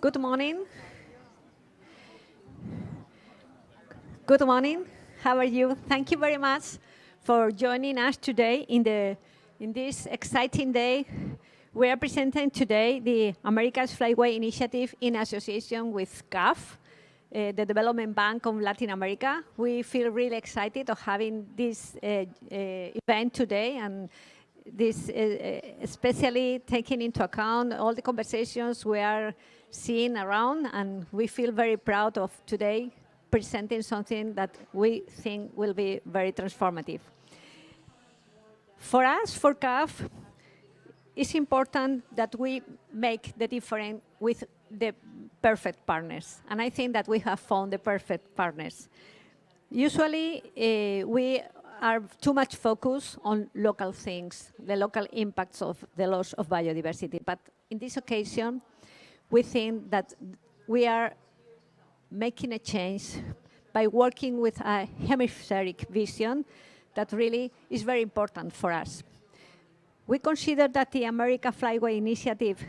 Good morning. Good morning. How are you? Thank you very much for joining us today in this exciting day. We are presenting today the Americas Flyway Initiative in association with CAF, the Development Bank of Latin America. We feel really excited of having this event today, and this especially taking into account all the conversations we are seeing around, and we feel very proud of today presenting something that we think will be very transformative. For us, for CAF, it's important that we make the difference with the perfect partners, and I think that we have found the perfect partners. Usually, we are too much focused on local things, the local impacts of the loss of biodiversity, but in this occasion, we think that we are making a change by working with a hemispheric vision that really is very important for us. We consider that the America Flyway Initiative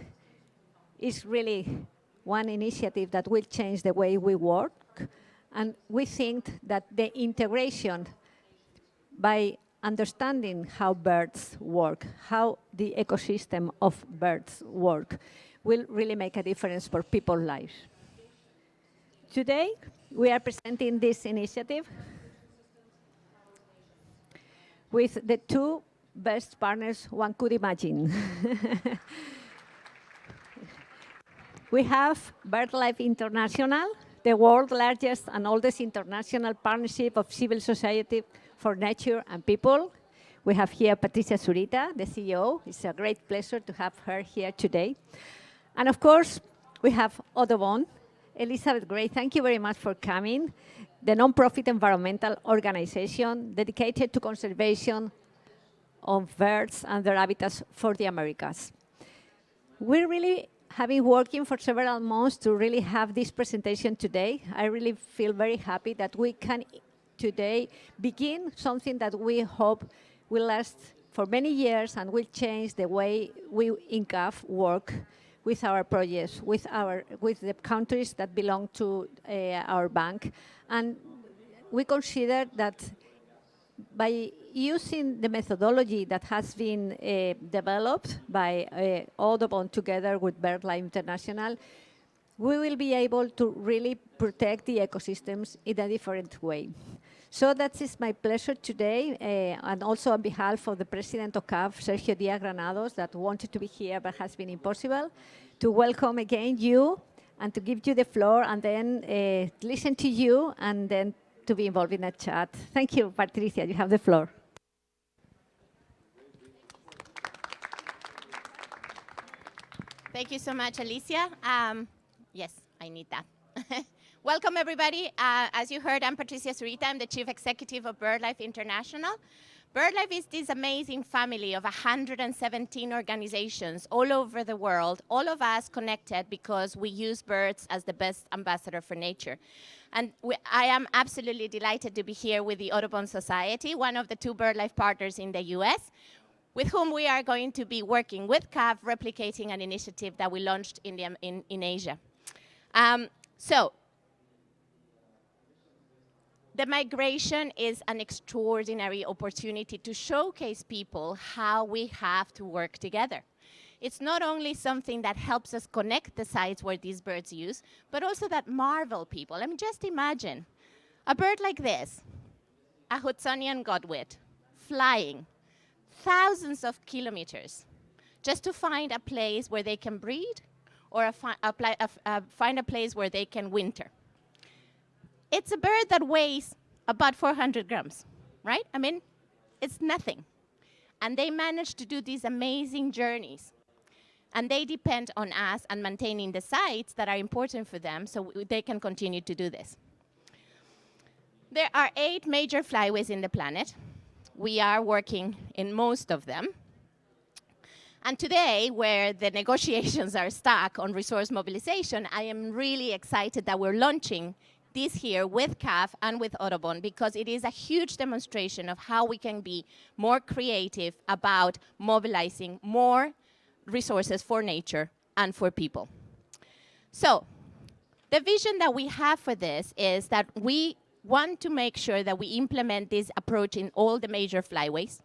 is really one initiative that will change the way we work, and we think that the integration by understanding how birds work, how the ecosystem of birds work, will really make a difference for people's lives. Today, we are presenting this initiative with the two best partners one could imagine. We have BirdLife International, the world's largest and oldest international partnership of civil society for nature and people. We have here Patricia Zurita, the CEO. It's a great pleasure to have her here today. And of course, we have Audubon. Elizabeth Gray, thank you very much for coming. The non-profit environmental organization dedicated to conservation of birds and their habitats for the Americas. We really have been working for several months to really have this presentation today. I really feel very happy that we can today begin something that we hope will last for many years and will change the way we in CAF work with our projects, with the countries that belong to our bank. And we consider that by using the methodology that has been developed by Audubon together with BirdLife International, we will be able to really protect the ecosystems in a different way. So that is my pleasure today, and also on behalf of the president of CAF, Sergio Díaz-Granados, that wanted to be here but has been impossible, to welcome again you and to give you the floor and then listen to you and then to be involved in a chat. Thank you, Patricia, you have the floor. Thank you so much, Alicia. Yes, I need that. Welcome, everybody. As you heard, I'm Patricia Zurita. I'm the Chief Executive of BirdLife International. BirdLife is this amazing family of 117 organizations all over the world, all of us connected because we use birds as the best ambassador for nature. And I am absolutely delighted to be here with the Audubon Society, one of the two BirdLife partners in the US, with whom we are going to be working with CAF, replicating an initiative that we launched in Asia. The migration is an extraordinary opportunity to showcase people how we have to work together. It's not only something that helps us connect the sites where these birds use, but also that marvel people. I mean, just imagine a bird like this, a Hudsonian godwit, flying thousands of kilometers just to find a place where they can breed or find a place where they can winter. It's a bird that weighs about 400 grams, right? I mean, it's nothing. And they manage to do these amazing journeys. And they depend on us and maintaining the sites that are important for them so they can continue to do this. There are 8 major flyways in the planet. We are working in most of them. And today, where the negotiations are stuck on resource mobilization, I am really excited that we're launching this here with CAF and with Audubon, because it is a huge demonstration of how we can be more creative about mobilizing more resources for nature and for people. So the vision that we have for this is that we want to make sure that we implement this approach in all the major flyways,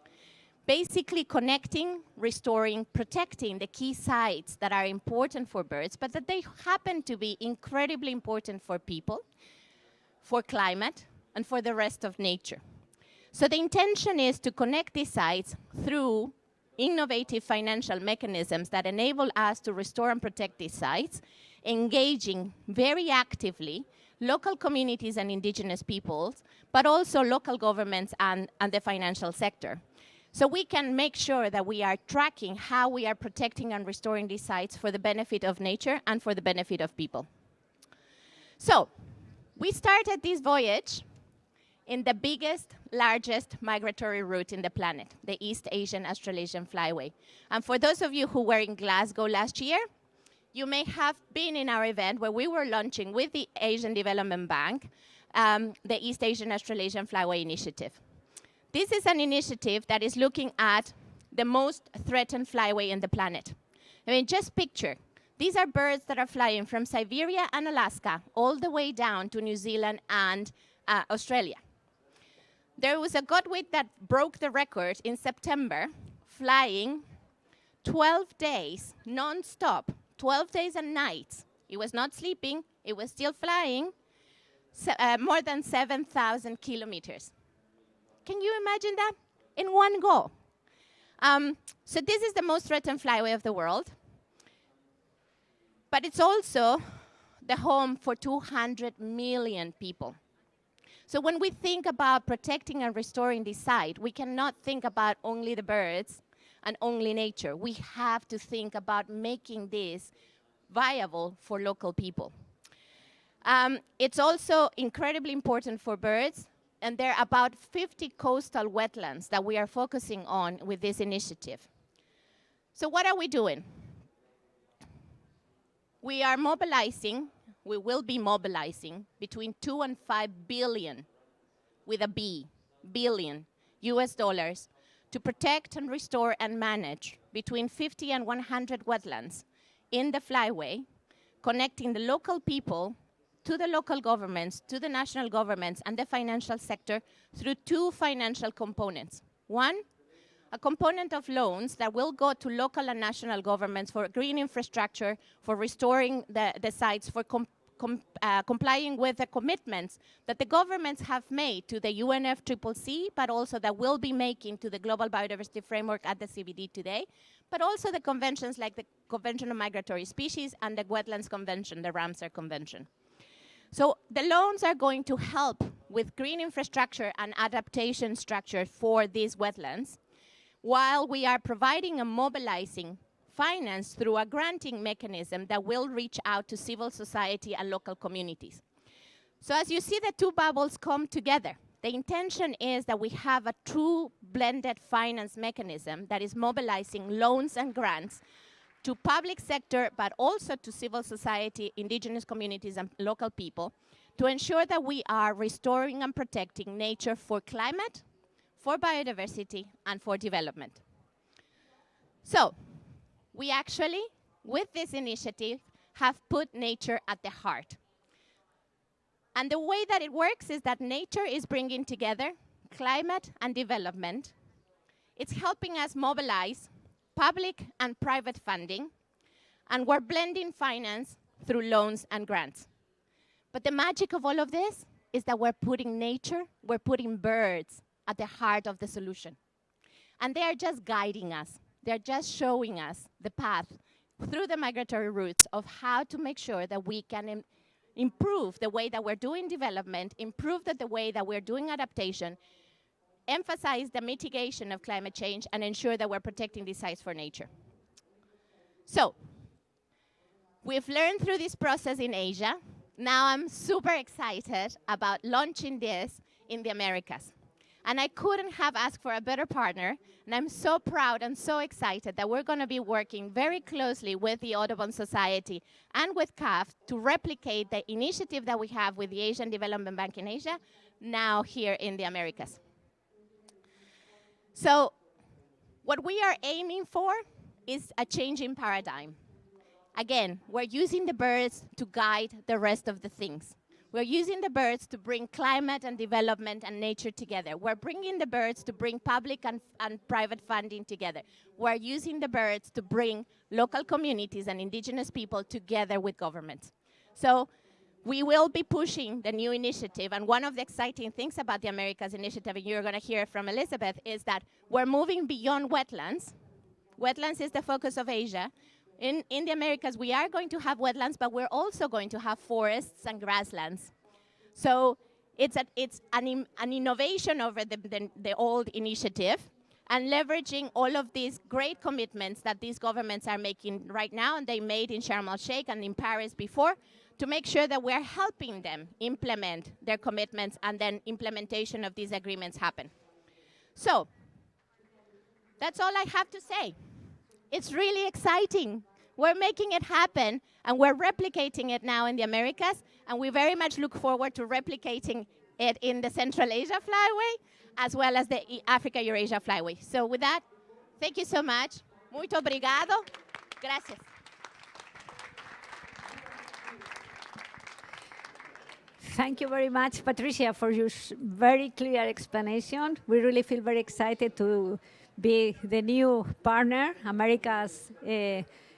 basically connecting, restoring, protecting the key sites that are important for birds, but that they happen to be incredibly important for people, for climate, and for the rest of nature. So the intention is to connect these sites through innovative financial mechanisms that enable us to restore and protect these sites, engaging very actively local communities and indigenous peoples, but also local governments and the financial sector. So we can make sure that we are tracking how we are protecting and restoring these sites for the benefit of nature and for the benefit of people. So we started this voyage in the biggest, largest migratory route in the planet, the East Asian Australasian Flyway. And for those of you who were in Glasgow last year, you may have been in our event where we were launching with the Asian Development Bank the East Asian Australasian Flyway Initiative. This is an initiative that is looking at the most threatened flyway in the planet. I mean, just picture, these are birds that are flying from Siberia and Alaska all the way down to New Zealand and Australia. There was a godwit that broke the record in September, flying 12 days non-stop, 12 days and nights. It was not sleeping, it was still flying, more than 7,000 kilometers. Can you imagine that? In one go. So this is the most threatened flyway of the world. But it's also the home for 200 million people. So when we think about protecting and restoring this site, we cannot think about only the birds and only nature. We have to think about making this viable for local people. It's also incredibly important for birds, and there are about 50 coastal wetlands that we are focusing on with this initiative. So what are we doing? We are mobilizing, we will be mobilizing between 2 and 5 billion, with a B, billion US dollars to protect and restore and manage between 50 and 100 wetlands in the flyway, connecting the local people to the local governments, to the national governments, and the financial sector through two financial components. One, a component of loans that will go to local and national governments for green infrastructure, for restoring the sites, for complying with the commitments that the governments have made to the UNFCCC, but also that will be making to the Global Biodiversity Framework at the CBD today, but also the conventions like the Convention on Migratory Species and the Wetlands Convention, the Ramsar Convention. So the loans are going to help with green infrastructure and adaptation structure for these wetlands, while we are providing and mobilizing finance through a granting mechanism that will reach out to civil society and local communities. So as you see the two bubbles come together, the intention is that we have a true blended finance mechanism that is mobilizing loans and grants to public sector, but also to civil society, indigenous communities, and local people, to ensure that we are restoring and protecting nature for climate, for biodiversity, and for development. So, we actually, with this initiative, have put nature at the heart. And the way that it works is that nature is bringing together climate and development. It's helping us mobilize public and private funding, and we're blending finance through loans and grants. But the magic of all of this is that we're putting nature, we're putting birds at the heart of the solution. And they are just guiding us. They're just showing us the path through the migratory routes of how to make sure that we can improve the way that we're doing development, improve the way that we're doing adaptation, emphasize the mitigation of climate change, and ensure that we're protecting these sites for nature. So, we've learned through this process in Asia. Now I'm super excited about launching this in the Americas. And I couldn't have asked for a better partner, and I'm so proud and so excited that we're going to be working very closely with the Audubon Society and with CAF to replicate the initiative that we have with the Asian Development Bank in Asia, now here in the Americas. So what we are aiming for is a change in paradigm. Again, we're using the birds to guide the rest of the things. We're using the birds to bring climate and development and nature together. We're bringing the birds to bring public and private funding together. We're using the birds to bring local communities and indigenous people together with governments. So we will be pushing the new initiative, and one of the exciting things about the Americas Initiative, and you're going to hear from Elizabeth, is that we're moving beyond wetlands. Wetlands is the focus of Asia. In the Americas, we are going to have wetlands, but we're also going to have forests and grasslands. So it's an innovation over the old initiative, and leveraging all of these great commitments that these governments are making right now, and they made in Sharm el-Sheikh and in Paris before, to make sure that we're helping them implement their commitments, and then implementation of these agreements happen. So that's all I have to say. It's really exciting. We're making it happen, and we're replicating it now in the Americas, and we very much look forward to replicating it in the Central Asia Flyway, as well as the Africa-Eurasia Flyway. So with that, thank you so much. Muito obrigado. Gracias. Thank you very much, Patricia, for your very clear explanation. We really feel very excited to be the new partner. America's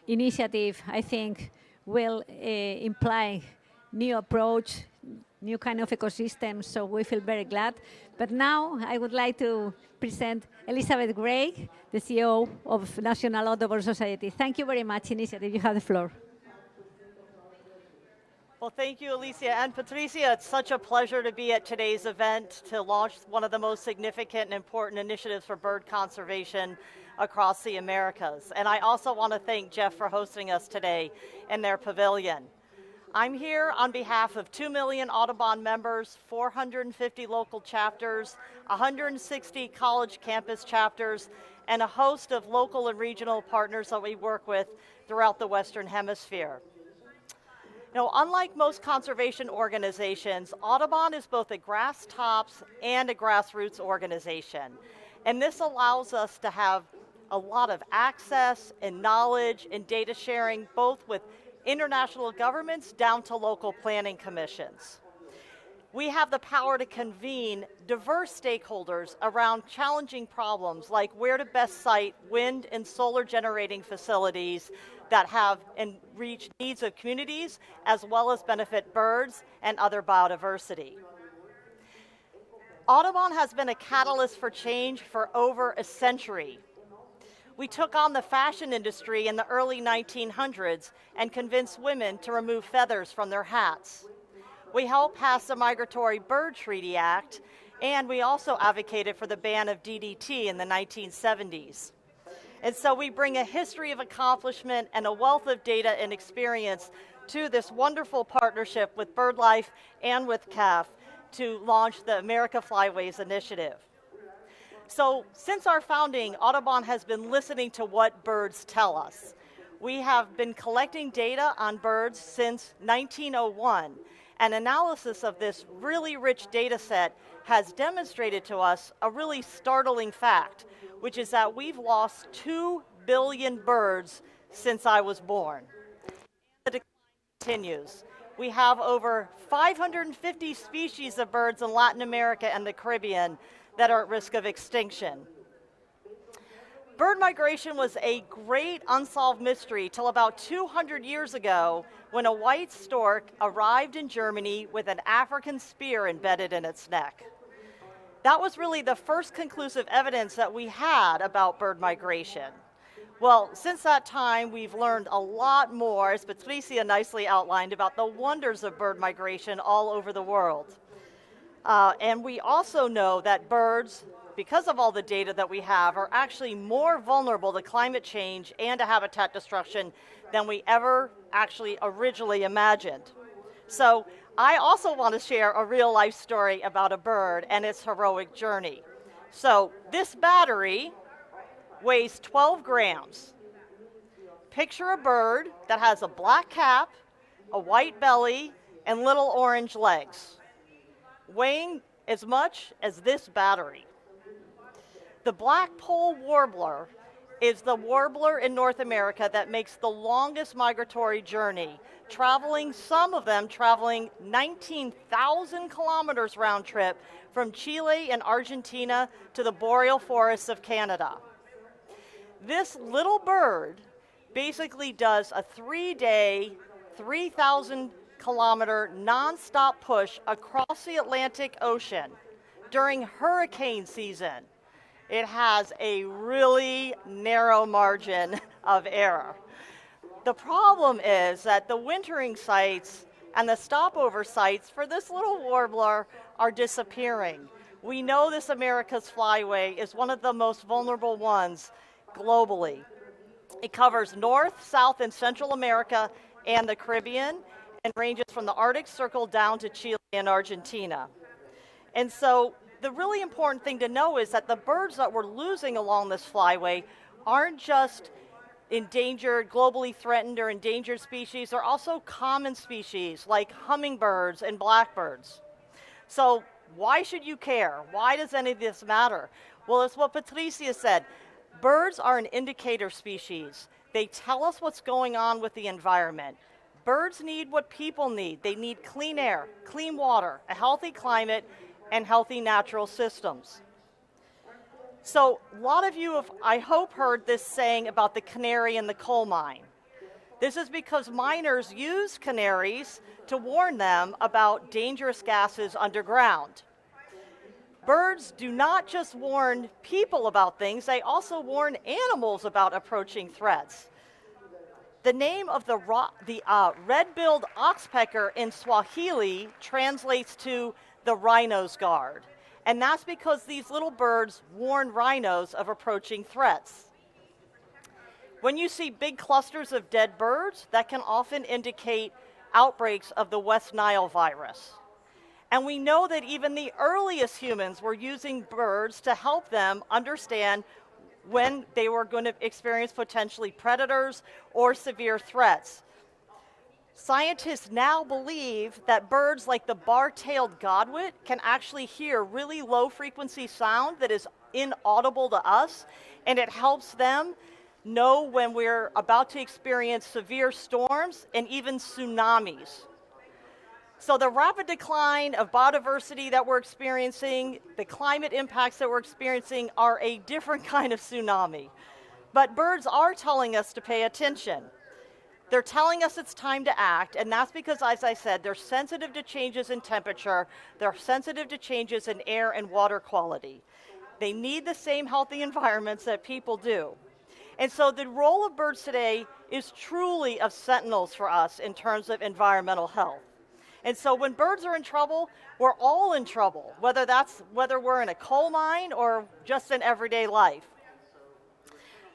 initiative, I think, will imply new approach, new kind of ecosystem, so we feel very glad. But now I would like to present Elizabeth Gray, the CEO of National Audubon Society. Thank you very much, Initiative. You have the floor. Well, thank you, Alicia and Patricia. It's such a pleasure to be at today's event to launch one of the most significant and important initiatives for bird conservation across the Americas. And I also want to thank GEF for hosting us today in their pavilion. I'm here on behalf of 2 million Audubon members, 450 local chapters, 160 college campus chapters, and a host of local and regional partners that we work with throughout the Western Hemisphere. Now, unlike most conservation organizations, Audubon is both a grass tops and a grassroots organization. And this allows us to have a lot of access and knowledge and data sharing, both with international governments down to local planning commissions. We have the power to convene diverse stakeholders around challenging problems like where to best site wind and solar generating facilities that have and reach needs of communities, as well as benefit birds and other biodiversity. Audubon has been a catalyst for change for over a century. We took on the fashion industry in the early 1900s and convinced women to remove feathers from their hats. We helped pass the Migratory Bird Treaty Act, and we also advocated for the ban of DDT in the 1970s. And so we bring a history of accomplishment and a wealth of data and experience to this wonderful partnership with BirdLife and with CAF to launch the Americas Flyway Initiative. So since our founding, Audubon has been listening to what birds tell us. We have been collecting data on birds since 1901, and analysis of this really rich data set has demonstrated to us a really startling fact, which is that we've lost 2 billion birds since I was born. The decline continues. We have over 550 species of birds in Latin America and the Caribbean that are at risk of extinction. Bird migration was a great unsolved mystery till about 200 years ago when a white stork arrived in Germany with an African spear embedded in its neck. That was really the first conclusive evidence that we had about bird migration. Well, since that time, we've learned a lot more, as Patricia nicely outlined, about the wonders of bird migration all over the world. And we also know that birds, because of all the data that we have, are actually more vulnerable to climate change and to habitat destruction than we ever actually originally imagined. So I also want to share a real life story about a bird and its heroic journey. So this battery weighs 12 grams. Picture a bird that has a black cap, a white belly, and little orange legs, weighing as much as this battery. The blackpoll warbler is the warbler in North America that makes the longest migratory journey, some of them traveling 19,000 kilometers round trip from Chile and Argentina to the boreal forests of Canada. This little bird basically does a 3-day, 3,000 kilometer nonstop push across the Atlantic Ocean during hurricane season. It has a really narrow margin of error. The problem is that the wintering sites and the stopover sites for this little warbler are disappearing. We know this Americas Flyway is one of the most vulnerable ones globally. It covers North, South, and Central America and the Caribbean, and ranges from the Arctic Circle down to Chile and Argentina. And so the really important thing to know is that the birds that we're losing along this flyway aren't just endangered, globally threatened or endangered species, they're also common species like hummingbirds and blackbirds. So why should you care? Why does any of this matter? Well, it's what Patricia said. Birds are an indicator species. They tell us what's going on with the environment. Birds need what people need. They need clean air, clean water, a healthy climate, and healthy natural systems. So a lot of you have, I hope, heard this saying about the canary in the coal mine. This is because miners use canaries to warn them about dangerous gases underground. Birds do not just warn people about things, they also warn animals about approaching threats. The name of the red-billed oxpecker in Swahili translates to the rhino's guard. And that's because these little birds warn rhinos of approaching threats. When you see big clusters of dead birds, that can often indicate outbreaks of the West Nile virus. And we know that even the earliest humans were using birds to help them understand when they were going to experience potentially predators or severe threats. Scientists now believe that birds like the bar-tailed godwit can actually hear really low-frequency sound that is inaudible to us, and it helps them know when we're about to experience severe storms and even tsunamis. So the rapid decline of biodiversity that we're experiencing, the climate impacts that we're experiencing are a different kind of tsunami. But birds are telling us to pay attention. They're telling us it's time to act, and that's because, as I said, they're sensitive to changes in temperature, they're sensitive to changes in air and water quality. They need the same healthy environments that people do. And so the role of birds today is truly of sentinels for us in terms of environmental health. And so when birds are in trouble, we're all in trouble, whether we're in a coal mine or just in everyday life.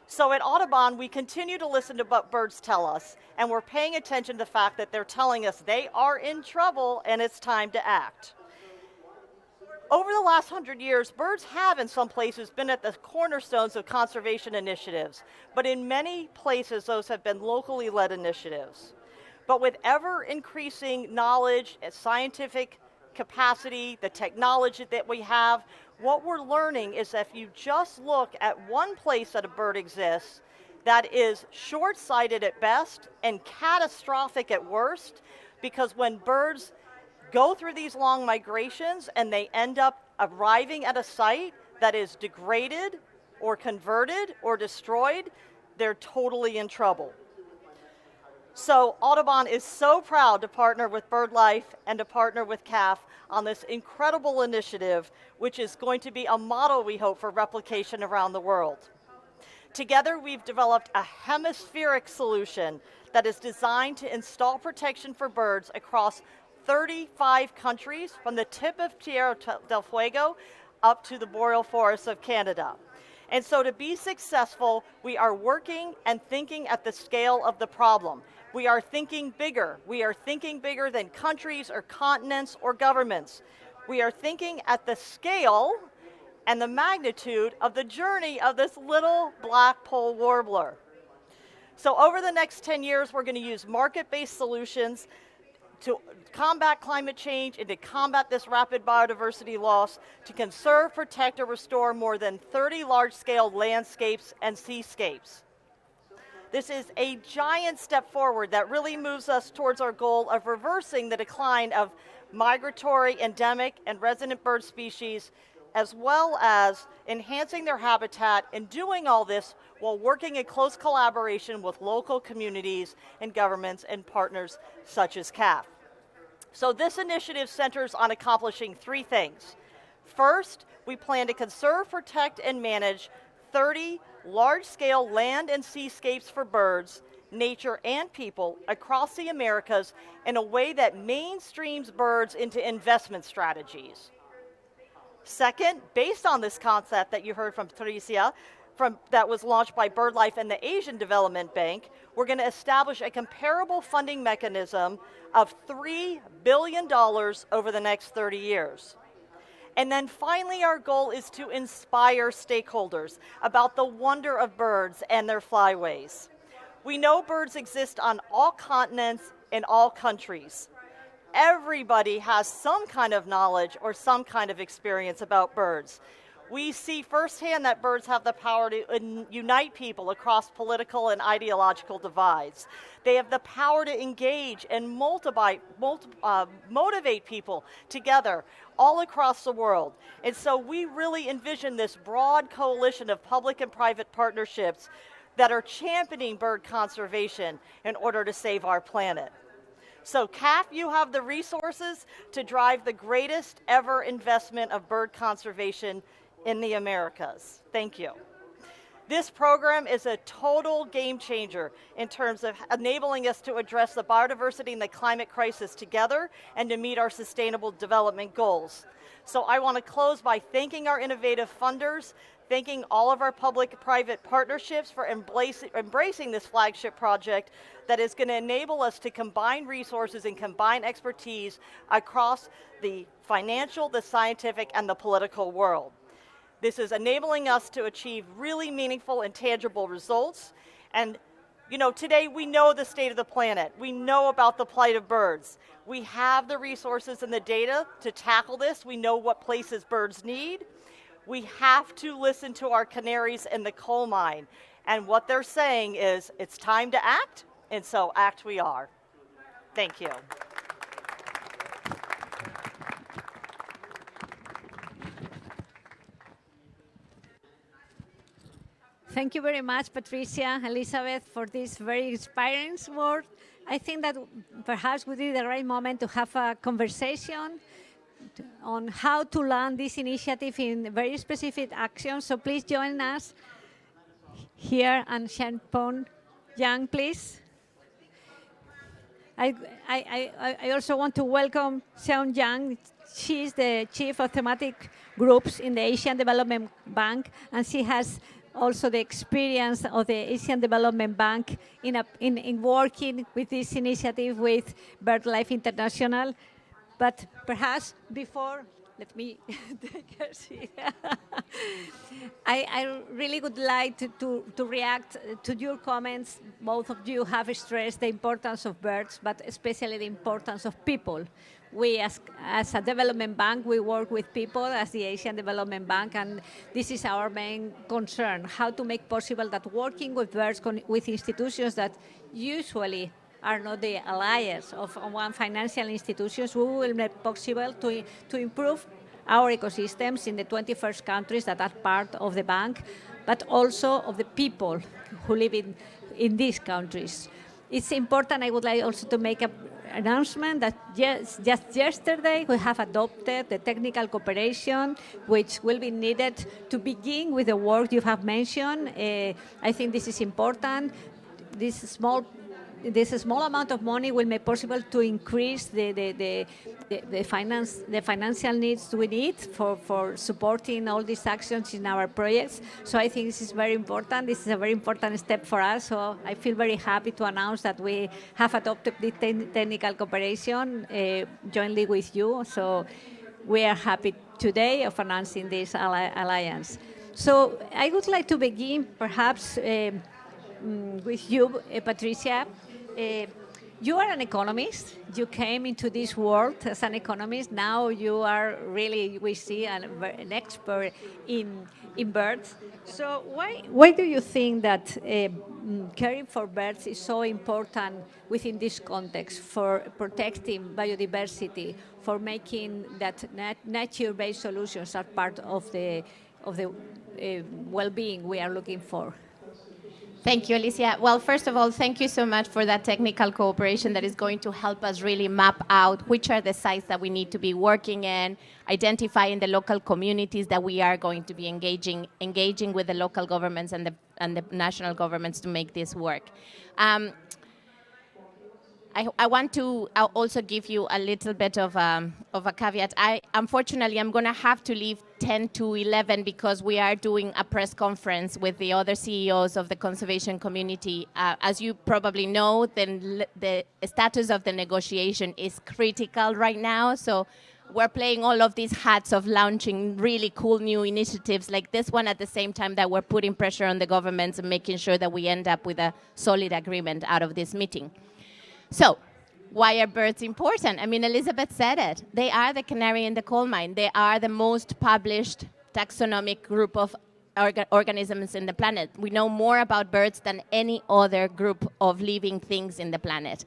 So at Audubon, we continue to listen to what birds tell us, and we're paying attention to the fact that they're telling us they are in trouble and it's time to act. Over the last 100 years, birds have in some places been at the cornerstones of conservation initiatives, but in many places those have been locally led initiatives. But with ever increasing knowledge and scientific capacity, the technology that we have, what we're learning is that if you just look at one place that a bird exists, that is short-sighted at best and catastrophic at worst, because when birds go through these long migrations and they end up arriving at a site that is degraded or converted or destroyed, they're totally in trouble. So Audubon is so proud to partner with BirdLife and to partner with CAF on this incredible initiative, which is going to be a model, we hope, for replication around the world. Together, we've developed a hemispheric solution that is designed to install protection for birds across 35 countries, from the tip of Tierra del Fuego up to the boreal forests of Canada. And so to be successful, we are working and thinking at the scale of the problem. We are thinking bigger. We are thinking bigger than countries or continents or governments. We are thinking at the scale and the magnitude of the journey of this little black-poll warbler. So over the next 10 years, we're going to use market-based solutions to combat climate change and to combat this rapid biodiversity loss, to conserve, protect, or restore more than 30 large-scale landscapes and seascapes. This is a giant step forward that really moves us towards our goal of reversing the decline of migratory, endemic, and resident bird species, as well as enhancing their habitat, and doing all this while working in close collaboration with local communities and governments and partners such as CAF. So this initiative centers on accomplishing 3 things. First, we plan to conserve, protect, and manage 30 large-scale land and seascapes for birds, nature, and people across the Americas in a way that mainstreams birds into investment strategies. Second, based on this concept that you heard from Patricia, that was launched by BirdLife and the Asian Development Bank, we're going to establish a comparable funding mechanism of $3 billion over the next 30 years. And then finally, our goal is to inspire stakeholders about the wonder of birds and their flyways. We know birds exist on all continents in all countries. Everybody has some kind of knowledge or some kind of experience about birds. We see firsthand that birds have the power to unite people across political and ideological divides. They have the power to engage and motivate people together all across the world. And so we really envision this broad coalition of public and private partnerships that are championing bird conservation in order to save our planet. So CAF, you have the resources to drive the greatest ever investment of bird conservation in the Americas. Thank you. This program is a total game changer in terms of enabling us to address the biodiversity and the climate crisis together and to meet our sustainable development goals. So I want to close by thanking our innovative funders, thanking all of our public-private partnerships for embracing this flagship project that is going to enable us to combine resources and combine expertise across the financial, the scientific, and the political world. This is enabling us to achieve really meaningful and tangible results. And today we know the state of the planet. We know about the plight of birds. We have the resources and the data to tackle this. We know what places birds need. We have to listen to our canaries in the coal mine. And what they're saying is, it's time to act, and so act we are. Thank you. Thank you very much, Patricia, Elizabeth, for this very inspiring word. I think that perhaps we did the right moment to have a conversation on how to land this initiative in very specific actions. So please join us here, and Shanpon Yang, please. I also want to welcome Sean Yang. She is the chief of thematic groups in the Asian Development Bank, and she has also the experience of the Asian Development Bank in working with this initiative with BirdLife International. But perhaps before, let me take a seat. I really would like to react to your comments. Both of you have stressed the importance of birds, but especially the importance of people. We, as a development bank, we work with people as the Asian Development Bank, and this is our main concern, how to make possible that working with birds, with institutions that usually are not the allies of one financial institutions, we will make possible to improve our ecosystems in the 21st countries that are part of the bank, but also of the people who live in these countries. It's important, I would like also to make an announcement that just yesterday we have adopted the technical cooperation which will be needed to begin with the work you have mentioned. I think this is important. This small amount of money will make possible to increase the financial needs we need for supporting all these actions in our projects. So I think this is very important. This is a very important step for us. So I feel very happy to announce that we have adopted the technical cooperation jointly with you. So we are happy today of announcing this alliance. So I would like to begin perhaps with you, Patricia. You are an economist. You came into this world as an economist. Now you are really, we see, an expert in birds. So why do you think that caring for birds is so important within this context for protecting biodiversity, for making that nature-based solutions are part of the well-being we are looking for? Thank you, Alicia. Well, first of all, thank you so much for that technical cooperation that is going to help us really map out which are the sites that we need to be working in, identifying the local communities that we are going to be engaging with the local governments and the national governments to make this work. I want to also give you a little bit of a caveat. Unfortunately, I'm going to have to leave 10 to 11 because we are doing a press conference with the other CEOs of the conservation community. As you probably know, the status of the negotiation is critical right now. So we're playing all of these hats of launching really cool new initiatives like this one at the same time that we're putting pressure on the governments and making sure that we end up with a solid agreement out of this meeting. So, why are birds important? I mean, Elizabeth said it. They are the canary in the coal mine. They are the most published taxonomic group of organisms in the planet. We know more about birds than any other group of living things in the planet.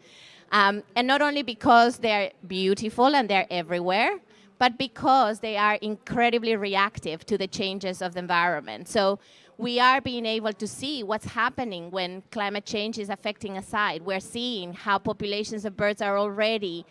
And not only because they're beautiful and they're everywhere, but because they are incredibly reactive to the changes of the environment. So we are being able to see what's happening when climate change is affecting a site. We're seeing how populations of birds are already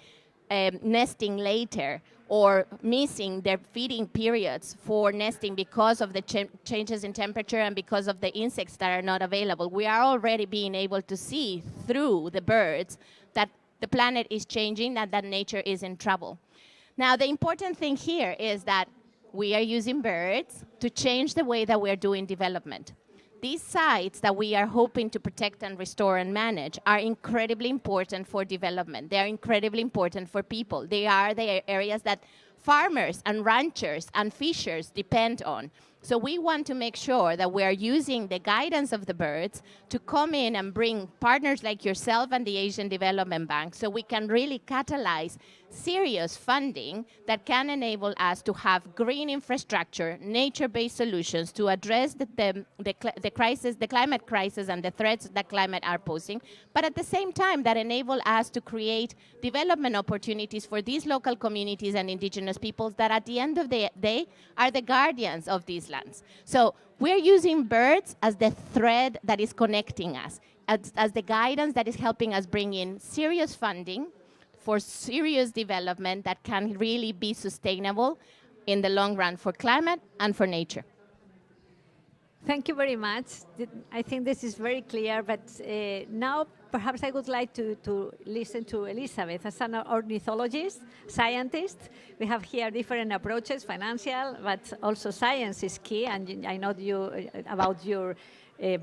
nesting later or missing their feeding periods for nesting because of the changes in temperature and because of the insects that are not available. We are already being able to see through the birds that the planet is changing and that nature is in trouble. Now, the important thing here is that we are using birds to change the way that we're doing development. These sites that we are hoping to protect and restore and manage are incredibly important for development. They are incredibly important for people. They are the areas that farmers and ranchers and fishers depend on. So we want to make sure that we are using the guidance of the birds to come in and bring partners like yourself and the Asian Development Bank so we can really catalyze serious funding that can enable us to have green infrastructure, nature-based solutions to address the crisis, the climate crisis and the threats that climate are posing, but at the same time that enable us to create development opportunities for these local communities and indigenous peoples that at the end of the day are the guardians of these lands. So we're using birds as the thread that is connecting us, as the guidance that is helping us bring in serious funding for serious development that can really be sustainable in the long run for climate and for nature. Thank you very much. I think this is very clear, but now perhaps I would like to listen to Elizabeth as an ornithologist, scientist. We have here different approaches, financial, but also science is key, and I know about your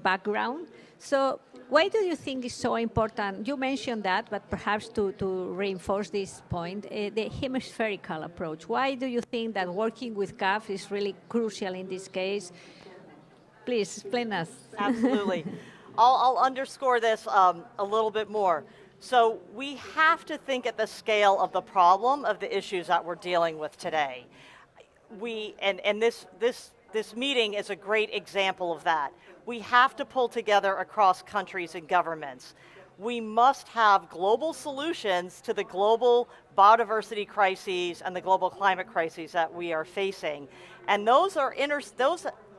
background. So why do you think it's so important? You mentioned that, but perhaps to reinforce this point, the hemispherical approach. Why do you think that working with CAF is really crucial in this case? Please explain us. Absolutely. I'll underscore this a little bit more. So we have to think at the scale of the problem of the issues that we're dealing with today. This meeting is a great example of that. We have to pull together across countries and governments. We must have global solutions to the global biodiversity crises and the global climate crises that we are facing. And those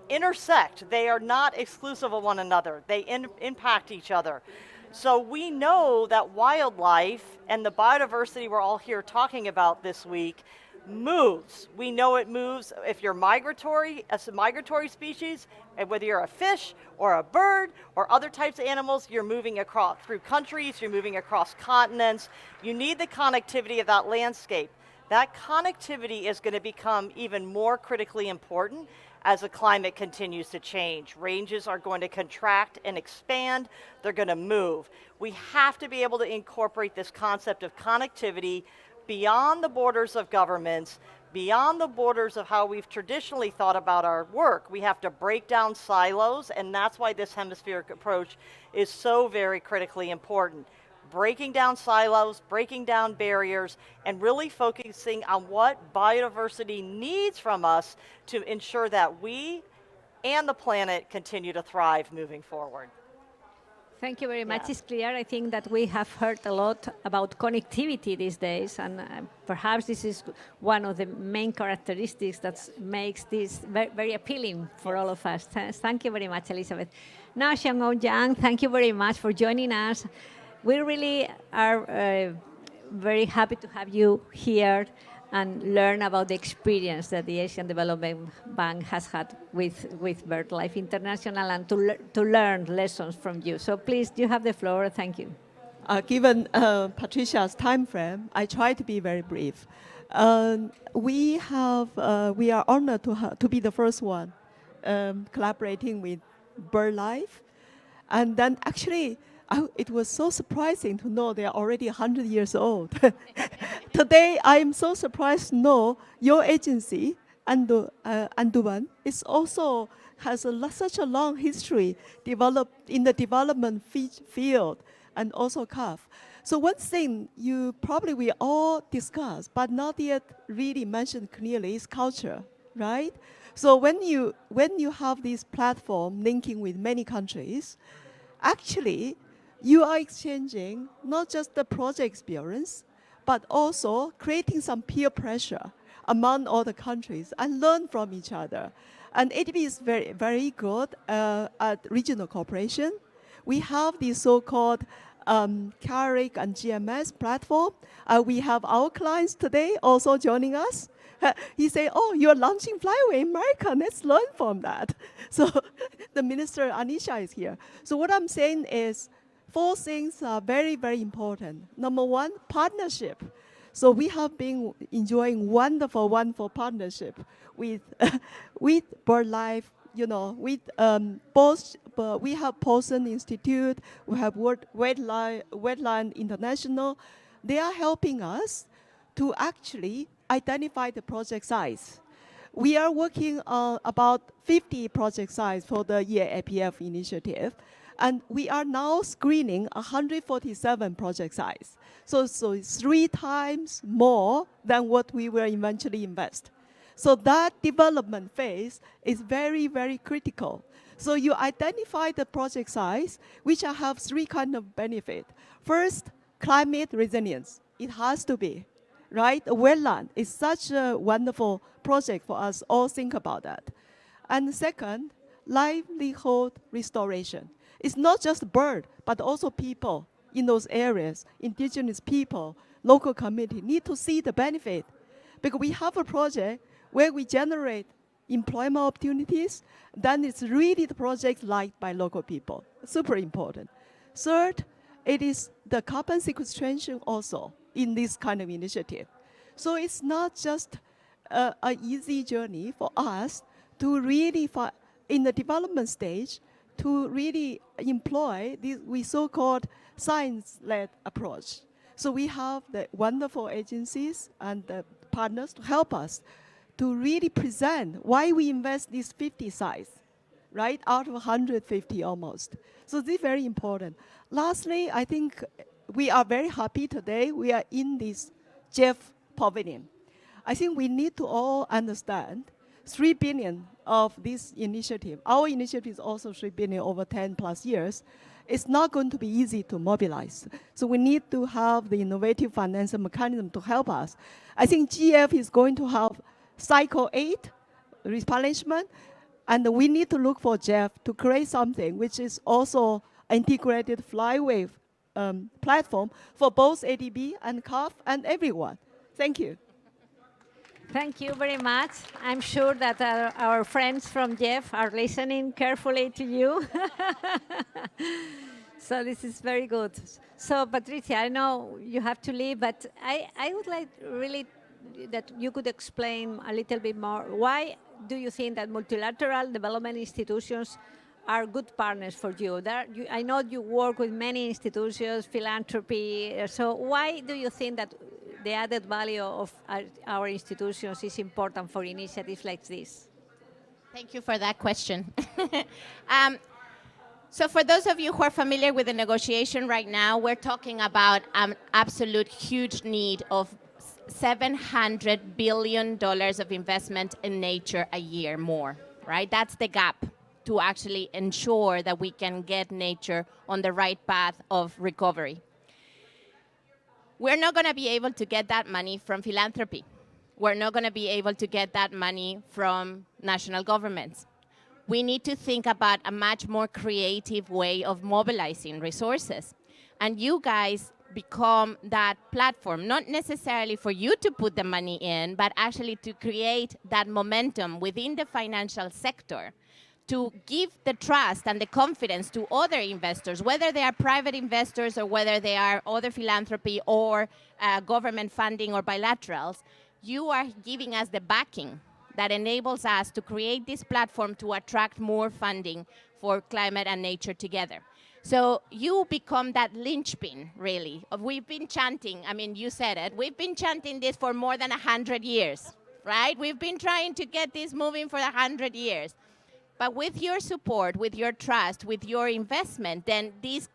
intersect. They are not exclusive of one another. They impact each other. So we know that wildlife and the biodiversity we're all here talking about this week moves. We know it moves if you're migratory, as a migratory species, and whether you're a fish or a bird or other types of animals, you're moving across through countries, you're moving across continents. You need the connectivity of that landscape. That connectivity is going to become even more critically important as the climate continues to change. Ranges are going to contract and expand. They're going to move. We have to be able to incorporate this concept of connectivity beyond the borders of governments, beyond the borders of how we've traditionally thought about our work. We have to break down silos, and that's why this hemispheric approach is so very critically important. breaking down silos, breaking down barriers, and really focusing on what biodiversity needs from us to ensure that we and the planet continue to thrive moving forward. Thank you very much. Yeah. It's clear. I think that we have heard a lot about connectivity these days, and perhaps this is one of the main characteristics that makes this very, very appealing for all of us. Thank you very much, Elizabeth. Now, Xiangong Yang, thank you very much for joining us. We really are very happy to have you here and learn about the experience that the Asian Development Bank has had with BirdLife International, and to learn lessons from you. So please, you have the floor. Thank you. Given Patricia's time frame, I try to be very brief. We are honored to be the first one collaborating with BirdLife, and then actually it was so surprising to know they are already 100 years old. Today, I am so surprised to know your agency, Audubon, is also has such a long history developed in the development field and also CAF. So one thing we all discuss, but not yet really mentioned clearly, is culture, right? So when you have this platform linking with many countries, actually, you are exchanging not just the project experience, but also creating some peer pressure among all the countries and learn from each other. And ADB is very, very good at regional cooperation. We have the so-called CARIC and GMS platform. We have our clients today also joining us. He say, oh, you're launching Flyway in America. Let's learn from that. So the Minister Anisha is here. So what I'm saying is 4 things are very, very important. Number 1, partnership. So we have been enjoying wonderful, wonderful partnership with BirdLife, with both. We have Paulson Institute, we have Wetland International. They are helping us to actually identify the project size. We are working on about 50 project size for the EAPF initiative. And we are now screening 147 project size. So it's 3 times more than what we will eventually invest. So that development phase is very, very critical. So you identify the project size, which have 3 kinds of benefit. First, climate resilience. It has to be, right? A wetland is such a wonderful project for us all think about that. And second, livelihood restoration. It's not just bird, but also people in those areas, indigenous people, local community need to see the benefit. Because we have a project where we generate employment opportunities, then it's really the project liked by local people. Super important. Third, it is the carbon sequestration also in this kind of initiative. So it's not just an easy journey for us to really, in the development stage, to really employ this we so-called science-led approach. So we have the wonderful agencies and the partners to help us to really present why we invest these 50 sites, right, out of 150 almost. So this is very important. Lastly, I think we are very happy today we are in this GEF Pavilion. I think we need to all understand 3 billion of this initiative. Our initiative is also 3 billion over 10 plus years. It's not going to be easy to mobilize. So we need to have the innovative financial mechanism to help us. I think GF is going to have cycle 8 replenishment, and we need to look for GEF to create something which is also integrated flyway platform for both ADB and CAF and everyone. Thank you. Thank you very much. I'm sure that our friends from GEF are listening carefully to you. So this is very good. So Patricia, I know you have to leave, but I would like really that you could explain a little bit more. Why do you think that multilateral development institutions are good partners for you? I know you work with many institutions, philanthropy. So why do you think that the added value of our institutions is important for initiatives like this? Thank you for that question. So for those of you who are familiar with the negotiation right now, we're talking about an absolute huge need of $700 billion of investment in nature a year more, right? That's the gap to actually ensure that we can get nature on the right path of recovery. We're not going to be able to get that money from philanthropy. We're not going to be able to get that money from national governments. We need to think about a much more creative way of mobilizing resources. And you guys become that platform, not necessarily for you to put the money in, but actually to create that momentum within the financial sector to give the trust and the confidence to other investors, whether they are private investors or whether they are other philanthropy or government funding or bilaterals. You are giving us the backing that enables us to create this platform to attract more funding for climate and nature together. So you become that linchpin, really. We've been chanting, I mean, you said it, we've been chanting this for more than 100 years, right? We've been trying to get this moving for 100 years. But with your support, with your trust, with your investment, then this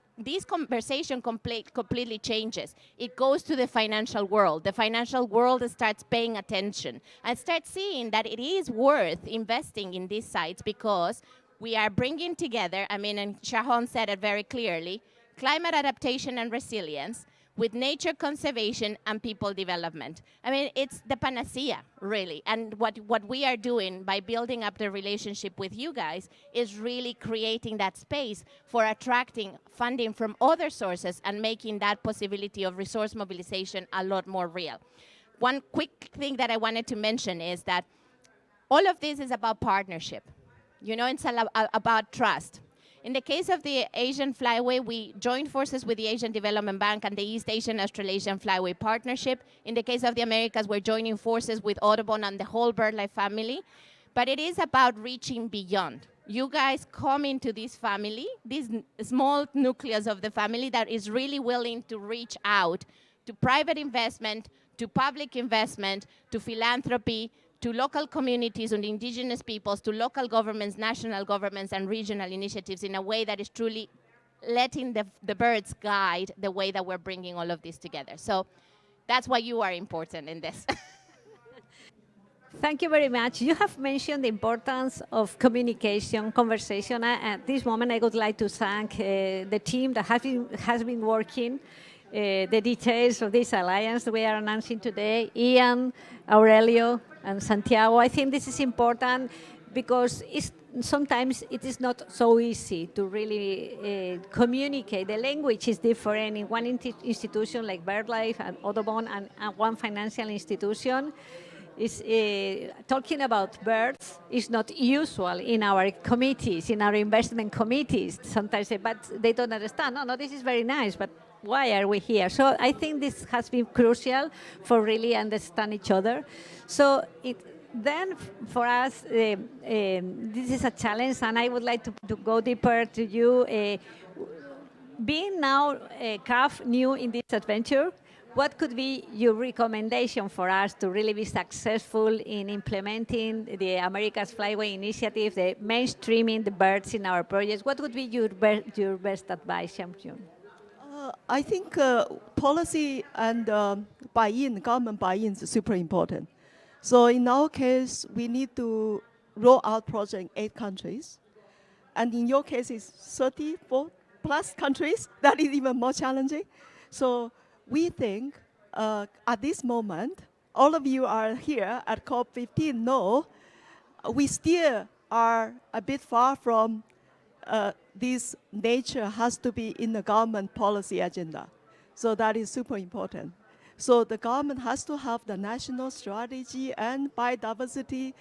conversation completely changes. It goes to the financial world. The financial world starts paying attention and starts seeing that it is worth investing in these sites because we are bringing together, I mean, and Sharon said it very clearly, climate adaptation and resilience with nature conservation and people development. I mean, it's the panacea, really. And what we are doing by building up the relationship with you guys is really creating that space for attracting funding from other sources and making that possibility of resource mobilization a lot more real. One quick thing that I wanted to mention is that all of this is about partnership. You know, it's about trust. In the case of the Asian Flyway, we joined forces with the Asian Development Bank and the East Asian Australasian Flyway Partnership. In the case of the Americas, we're joining forces with Audubon and the whole BirdLife family. But it is about reaching beyond. You guys come into this family, this small nucleus of the family that is really willing to reach out to private investment, to public investment, to philanthropy, to local communities and indigenous peoples, to local governments, national governments, and regional initiatives in a way that is truly letting the birds guide the way that we're bringing all of this together. So that's why you are important in this. Thank you very much. You have mentioned the importance of communication, conversation. At this moment, I would like to thank the team that has been working the details of this alliance we are announcing today, Ian, Aurelio, and Santiago. I think this is important because sometimes it is not so easy to really communicate. The language is different in one institution like BirdLife and Audubon and one financial institution. Talking about birds is not usual in our committees, in our investment committees. Sometimes but they don't understand. No, this is very nice, but why are we here? So I think this has been crucial for really understand each other. So then for us, this is a challenge, and I would like to go deeper to you. Being now CAF new in this adventure, what could be your recommendation for us to really be successful in implementing the Americas Flyway Initiative, the mainstreaming the birds in our projects? What would be your best advice, Champion? I think policy and government buy-in is super important. So in our case, we need to roll out project in 8 countries. And in your case, it's 34 plus countries. That is even more challenging. So we think at this moment, all of you are here at COP15 know we still are a bit far from this nature has to be in the government policy agenda. So that is super important. So the government has to have the national strategy and biodiversity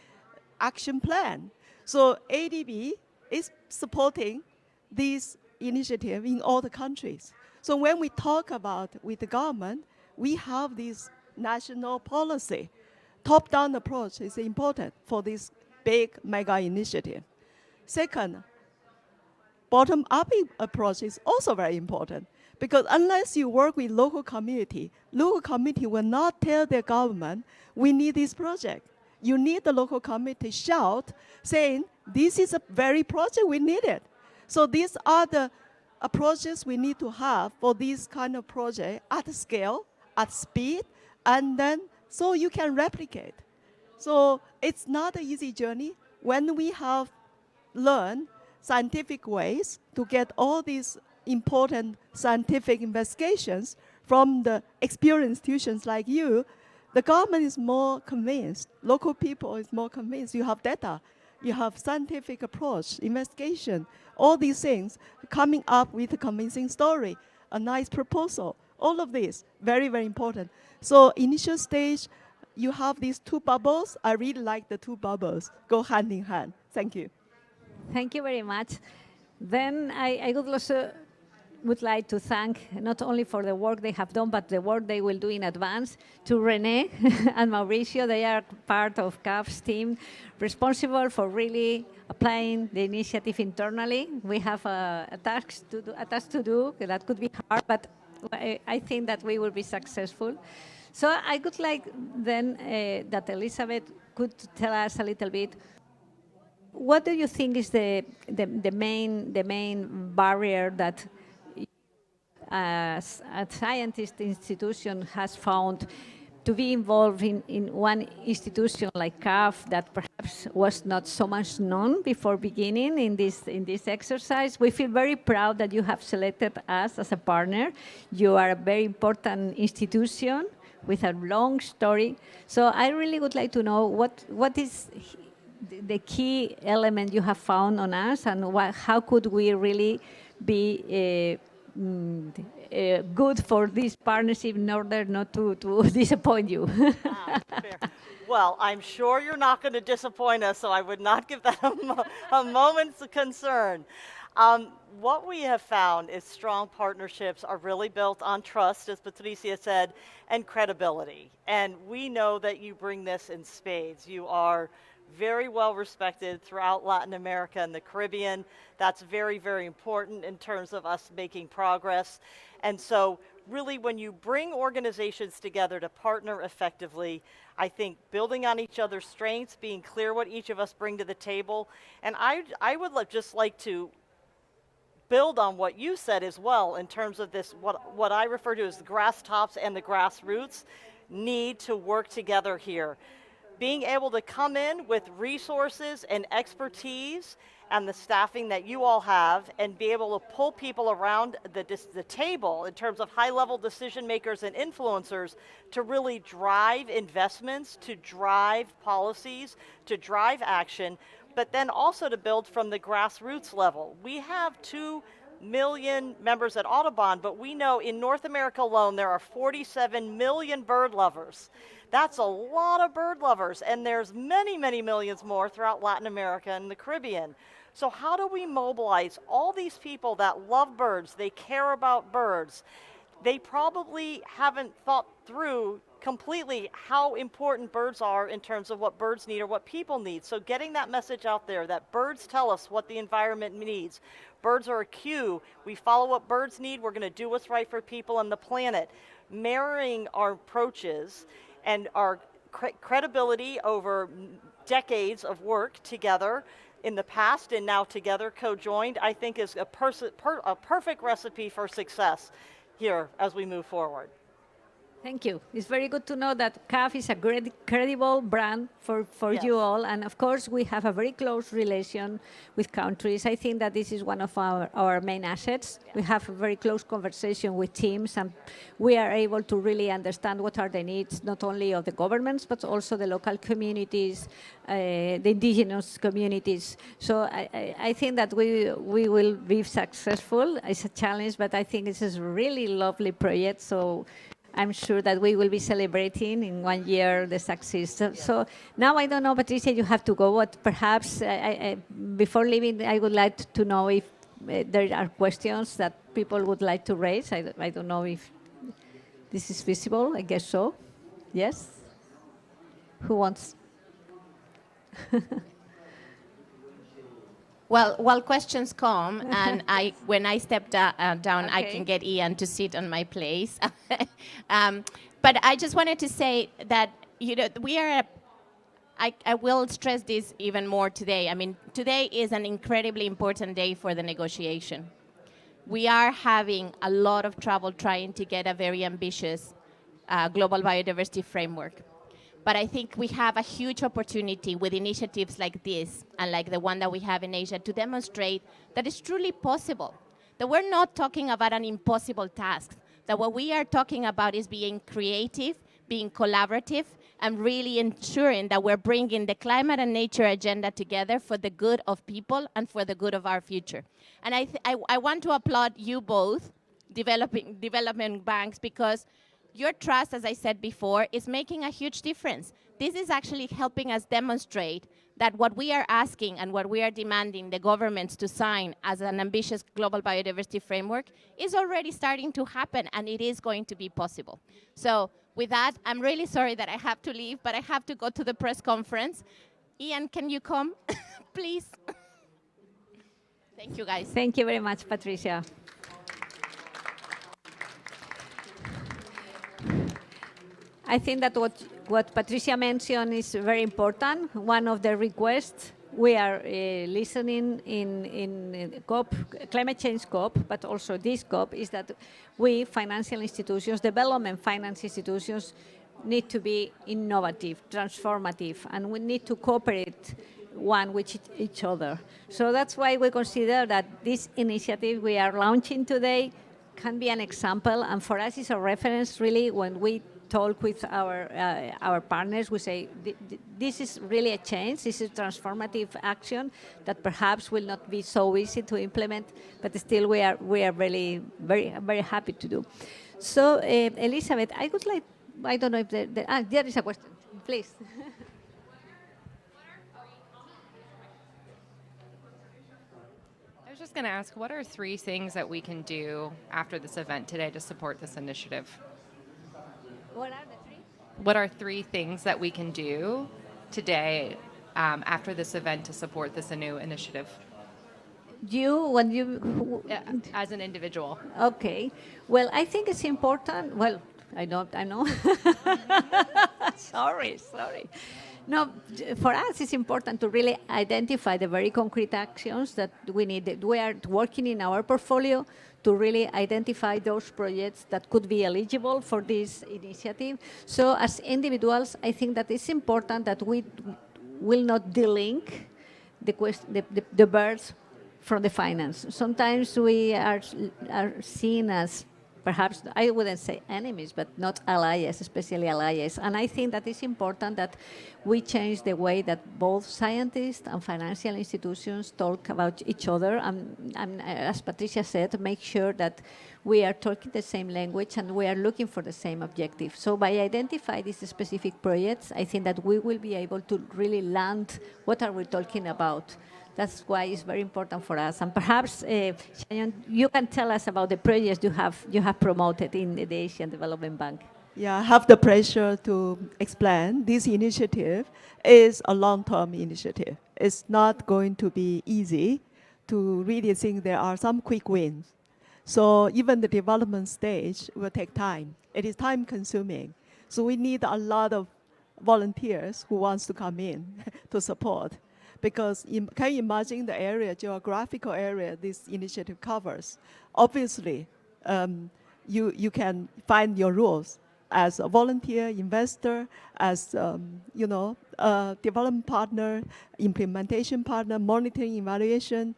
action plan. So ADB is supporting this initiative in all the countries. So when we talk about with the government, we have this national policy. Top-down approach is important for this big mega initiative. Second, bottom-up approach is also very important because unless you work with local community will not tell their government, we need this project. You need the local community shout saying, this is a very project we need it. So these are the approaches we need to have for this kind of project at scale, at speed, and then so you can replicate. So it's not an easy journey. When we have learned scientific ways to get all these important scientific investigations from the experienced institutions like you, the government is more convinced, local people is more convinced. You have data, you have scientific approach, investigation, all these things, coming up with a convincing story, a nice proposal. All of this, very, very important. So initial stage, you have these two bubbles. I really like the two bubbles. Go hand in hand. Thank you. Thank you very much. Then I would also would like to thank not only for the work they have done, but the work they will do in advance to René and Mauricio. They are part of CAF's team responsible for really applying the initiative internally. We have a task to do that could be hard, but I think that we will be successful. So I would like then that Elizabeth could tell us a little bit. What do you think is the main barrier that a scientist institution has found to be involved in one institution like CAF that perhaps was not so much known before beginning in this exercise? We feel very proud that you have selected us as a partner. You are a very important institution with a long story. So I really would like to know what is the key element you have found on us, and how could we really be good for this partnership in order not to disappoint you. Fair. Well, I'm sure you're not going to disappoint us, so I would not give that a moment's concern. What we have found is strong partnerships are really built on trust, as Patricia said, and credibility. And we know that you bring this in spades. You are very well respected throughout Latin America and the Caribbean. That's very, very important in terms of us making progress. And so really when you bring organizations together to partner effectively, I think building on each other's strengths, being clear what each of us bring to the table. And I would just like to build on what you said as well in terms of this, what I refer to as the grass tops and the grassroots need to work together here. Being able to come in with resources and expertise and the staffing that you all have and be able to pull people around the table in terms of high-level decision makers and influencers to really drive investments, to drive policies, to drive action, but then also to build from the grassroots level. We have 2 million members at Audubon, but we know in North America alone there are 47 million bird lovers. That's a lot of bird lovers, and there's many, many millions more throughout Latin America and the Caribbean. So how do we mobilize all these people that love birds, they care about birds? They probably haven't thought through completely how important birds are in terms of what birds need or what people need. So getting that message out there that birds tell us what the environment needs. Birds are a cue. We follow what birds need. We're going to do what's right for people and the planet. Marrying our approaches and our credibility over decades of work together in the past and now together co-joined, I think is a perfect recipe for success here as we move forward. Thank you. It's very good to know that CAF is a credible brand for yes. You all. And of course, we have a very close relation with countries. I think that this is one of our main assets. Yeah. We have a very close conversation with teams, and we are able to really understand what are the needs, not only of the governments, but also the local communities, the indigenous communities. So I think that we will be successful. It's a challenge, but I think this is a really lovely project. So I'm sure that we will be celebrating in 1 year the success. So now I don't know, Patricia, you have to go, but perhaps before leaving, I would like to know if there are questions that people would like to raise. I don't know if this is visible. I guess so. Yes? Who wants? Well, while questions come, and when I step down, okay. I can get Ian to sit on my place. But I just wanted to say that we are I will stress this even more today. I mean, today is an incredibly important day for the negotiation. We are having a lot of trouble trying to get a very ambitious global biodiversity framework. But I think we have a huge opportunity with initiatives like this and like the one that we have in Asia to demonstrate that it's truly possible, that we're not talking about an impossible task, that what we are talking about is being creative, being collaborative, and really ensuring that we're bringing the climate and nature agenda together for the good of people and for the good of our future. And I want to applaud you both, development banks, because your trust, as I said before, is making a huge difference. This is actually helping us demonstrate that what we are asking and what we are demanding the governments to sign as an ambitious global biodiversity framework is already starting to happen, and it is going to be possible. So with that, I'm really sorry that I have to leave, but I have to go to the press conference. Ian, can you come, please? Thank you, guys. Thank you very much, Patricia. I think that what Patricia mentioned is very important. One of the requests we are listening in COP, climate change COP, but also this COP, is that we, financial institutions, development finance institutions, need to be innovative, transformative, and we need to cooperate one with each other. So that's why we consider that this initiative we are launching today can be an example, and for us it's a reference really when we talk with our partners. We say this is really a change. This is transformative action that perhaps will not be so easy to implement, but still we are really very happy to do. So Elizabeth, I would like, I don't know if there is a question, please. I was just going to ask, what are 3 things that we can do after this event today to support this initiative? What are the 3? What are 3 things that we can do today after this event to support this new initiative? As an individual. Okay. Well, I think it's important. Well, I know. Sorry. No, for us, it's important to really identify the very concrete actions that we need. We are working in our portfolio to really identify those projects that could be eligible for this initiative. So as individuals, I think that it's important that we will not delink the birds from the finance. Sometimes we are seen as, perhaps, I wouldn't say enemies, but not allies, especially allies. And I think that it's important that we change the way that both scientists and financial institutions talk about each other. And as Patricia said, make sure that we are talking the same language and we are looking for the same objective. So by identifying these specific projects, I think that we will be able to really land what are we talking about. That's why it's very important for us. And perhaps, Shannon, you can tell us about the projects you have promoted in the Asian Development Bank. Yeah, I have the pleasure to explain. This initiative is a long-term initiative. It's not going to be easy to really think there are some quick wins. So even the development stage will take time. It is time-consuming. So we need a lot of volunteers who wants to come in to support. Because can you imagine the area, geographical area this initiative covers? Obviously, you can find your roles as a volunteer, investor, as development partner, implementation partner, monitoring, evaluation,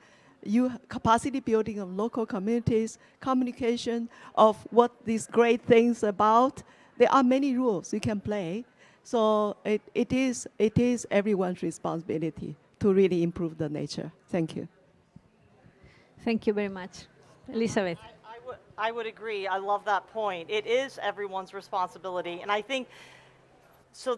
capacity building of local communities, communication of what these great things about. There are many roles you can play. So it is everyone's responsibility to really improve the nature. Thank you. Thank you very much. Elizabeth. I would agree. I love that point. It is everyone's responsibility. And I think so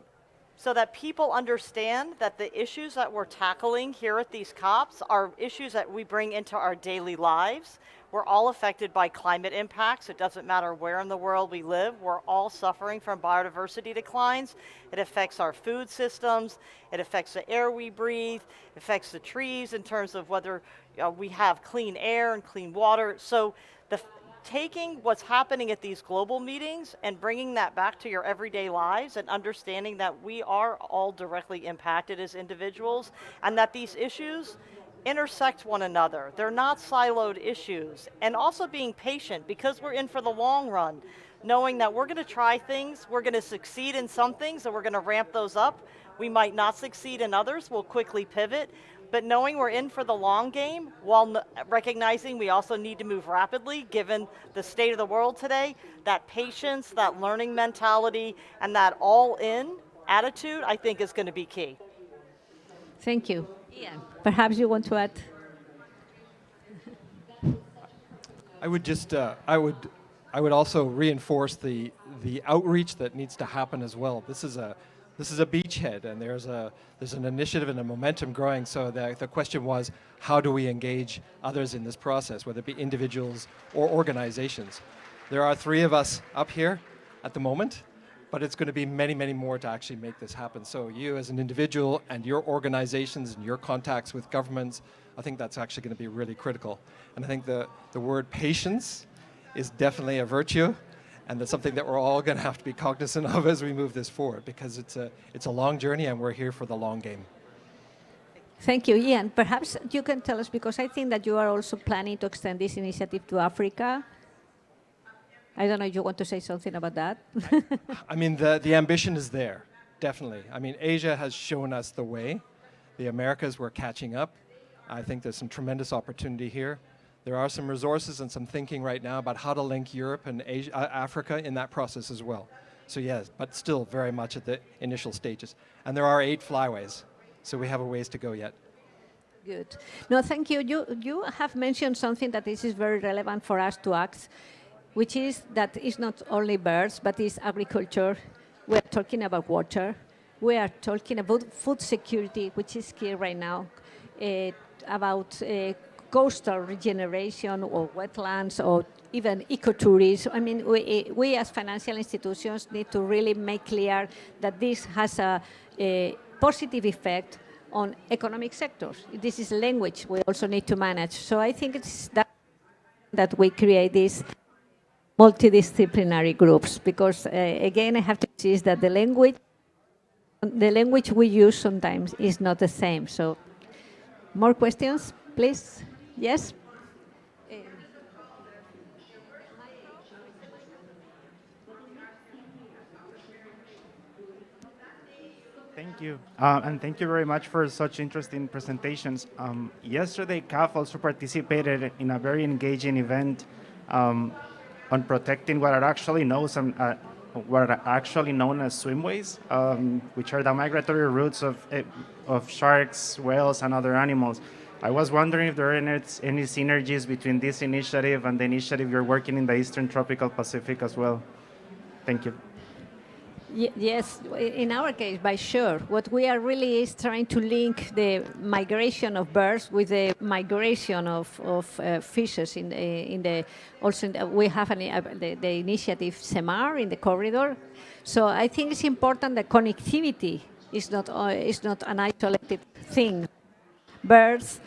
that people understand that the issues that we're tackling here at these COPs are issues that we bring into our daily lives. We're all affected by climate impacts. It doesn't matter where in the world we live. We're all suffering from biodiversity declines. It affects our food systems. It affects the air we breathe. It affects the trees in terms of whether we have clean air and clean water. So taking what's happening at these global meetings and bringing that back to your everyday lives and understanding that we are all directly impacted as individuals and that these issues intersect one another. They're not siloed issues. And also being patient because we're in for the long run, knowing that we're going to try things, we're going to succeed in some things and we're going to ramp those up. We might not succeed in others, we'll quickly pivot. But knowing we're in for the long game, while recognizing we also need to move rapidly, given the state of the world today, that patience, that learning mentality, and that all-in attitude, I think is going to be key. Thank you. Ian, perhaps you want to add? I would just, I would also reinforce the outreach that needs to happen as well. This is a beachhead, and there's an initiative and a momentum growing. So the question was, how do we engage others in this process, whether it be individuals or organizations? There are 3 of us up here at the moment, but it's going to be many, many more to actually make this happen. So you as an individual and your organizations and your contacts with governments, I think that's actually going to be really critical. And I think the word patience is definitely a virtue. And that's something that we're all going to have to be cognizant of as we move this forward, because it's a long journey and we're here for the long game. Thank you, Ian. Perhaps you can tell us, because I think that you are also planning to extend this initiative to Africa. I don't know if you want to say something about that. I mean, the ambition is there, definitely. I mean, Asia has shown us the way. The Americas, we're catching up. I think there's some tremendous opportunity here. There are some resources and some thinking right now about how to link Europe and Asia, Africa in that process as well. So yes, but still very much at the initial stages. And there are 8 flyways, so we have a ways to go yet. Good. No, thank you. You have mentioned something that this is very relevant for us to act, which is that it's not only birds, but it's agriculture. We are talking about water. We are talking about food security, which is key right now, about coastal regeneration or wetlands or even ecotourism. I mean, we as financial institutions need to really make clear that this has a positive effect on economic sectors. This is language we also need to manage. So I think it's that we create these multidisciplinary groups, because again, I have to insist that the language we use sometimes is not the same. So more questions, please? Yes? Thank you. And thank you very much for such interesting presentations. Yesterday, CAF also participated in a very engaging event on protecting what are actually known as swimways, which are the migratory routes of sharks, whales, and other animals. I was wondering if there are any synergies between this initiative and the initiative you're working in the Eastern Tropical Pacific as well. Thank you. Yes, in our case, by sure. What we are really is trying to link the migration of birds with the migration of fishes. We have the initiative SEMAR in the corridor. So I think it's important that connectivity is not an isolated thing. Birds,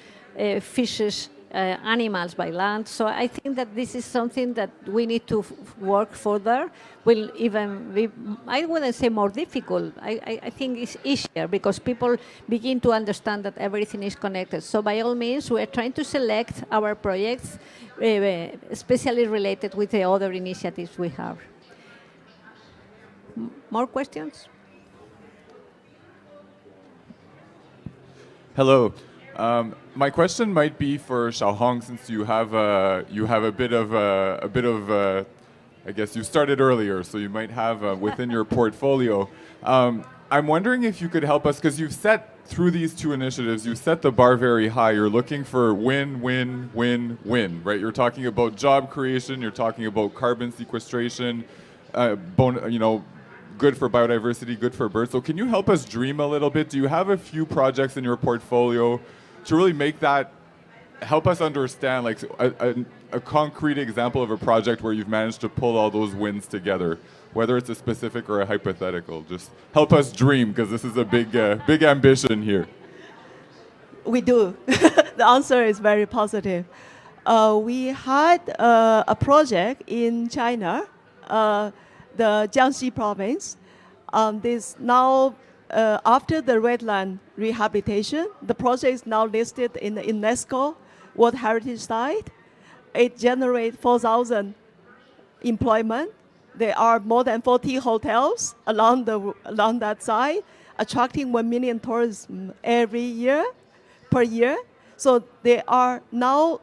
fishes, animals by land. So I think that this is something that we need to work further. Will even be, I wouldn't say more difficult. I think it's easier because people begin to understand that everything is connected. So by all means, we're trying to select our projects, especially related with the other initiatives we have. More questions? Hello. My question might be for Xiaohong, since you have a bit of I guess you started earlier, so you might have within your portfolio. I'm wondering if you could help us, because you've set through these 2 initiatives, you set the bar very high. You're looking for win, win, win, win, right? You're talking about job creation. You're talking about carbon sequestration. Good for biodiversity, good for birds. So can you help us dream a little bit? Do you have a few projects in your portfolio to really make that, help us understand like a concrete example of a project where you've managed to pull all those wins together, whether it's a specific or a hypothetical? Just help us dream, because this is a big ambition here. We do. The answer is very positive. we had a project in China, the Jiangxi province. This now, after the wetland rehabilitation, the project is now listed in the UNESCO World Heritage Site. It generates 4,000 employment. There are more than 40 hotels along that side, attracting 1 million tourists per year. So they are now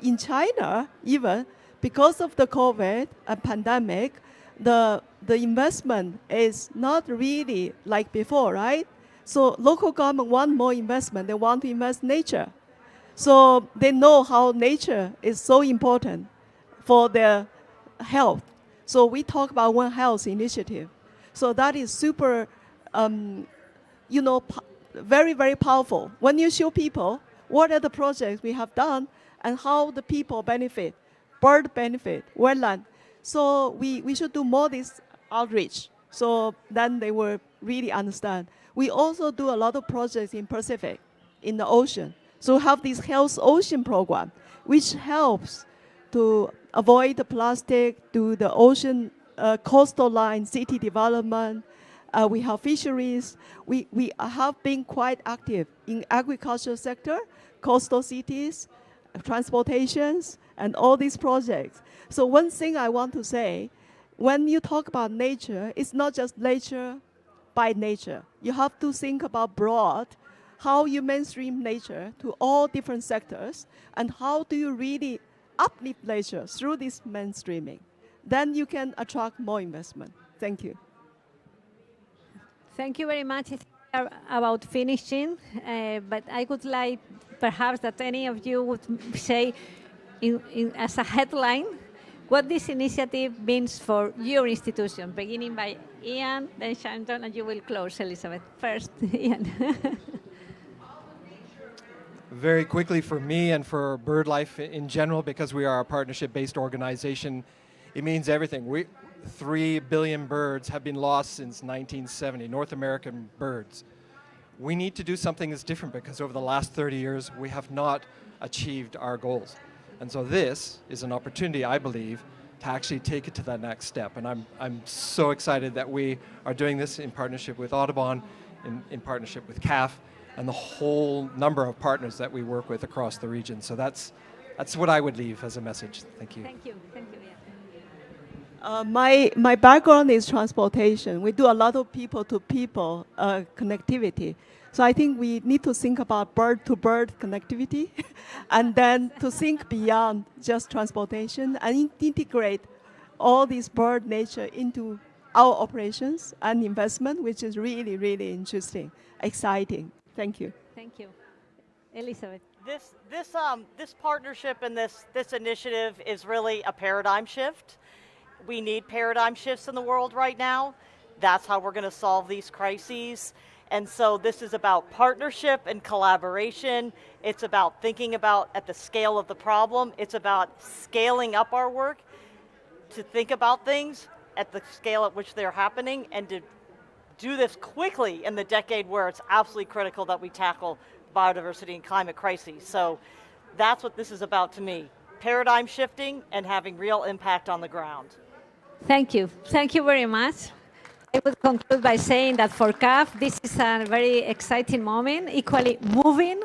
in China, even because of the COVID pandemic, the investment is not really like before, right? So local government want more investment. They want to invest in nature. So they know how nature is so important for their health. So we talk about One Health initiative. So that is super, very, very powerful. When you show people what are the projects we have done and how the people benefit, bird benefit, wetland. So we should do more this outreach. So then they will really understand. We also do a lot of projects in Pacific, in the ocean. So we have this Health Ocean program, which helps to avoid the plastic, do the ocean coastal line, city development. We have fisheries. We have been quite active in agriculture sector, coastal cities, transportations, and all these projects. So one thing I want to say, when you talk about nature, it's not just nature by nature. You have to think about broad, how you mainstream nature to all different sectors, and how do you really uplift nature through this mainstreaming. Then you can attract more investment. Thank you. Thank you very much. It's about finishing, but I would like perhaps that any of you would say as a headline what this initiative means for your institution, beginning by Ian, then Shanton, and you will close, Elizabeth. First, Ian. Very quickly, for me and for BirdLife in general, because we are a partnership-based organization, it means everything. 3 billion birds have been lost since 1970, North American birds. We need to do something that's different because over the last 30 years, we have not achieved our goals. And so this is an opportunity, I believe, to actually take it to that next step. And I'm so excited that we are doing this in partnership with Audubon, in partnership with CAF, and the whole number of partners that we work with across the region. So that's what I would leave as a message. Thank you. Thank you. Thank you. My background is transportation. We do a lot of people-to-people connectivity. So I think we need to think about bird-to-bird connectivity and then to think beyond just transportation and integrate all this bird nature into our operations and investment, which is really, really interesting, exciting. Thank you. Thank you. Elizabeth. This partnership and this initiative is really a paradigm shift. We need paradigm shifts in the world right now. That's how we're going to solve these crises. And so this is about partnership and collaboration. It's about thinking about at the scale of the problem. It's about scaling up our work to think about things at the scale at which they're happening and to do this quickly in the decade where it's absolutely critical that we tackle biodiversity and climate crises. So that's what this is about to me. Paradigm shifting and having real impact on the ground. Thank you. Thank you very much. I would conclude by saying that for CAF, this is a very exciting moment, equally moving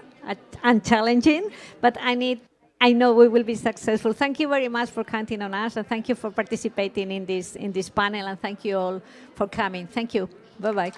and challenging, but I know we will be successful. Thank you very much for counting on us, and thank you for participating in this panel, and thank you all for coming. Thank you. Bye-bye.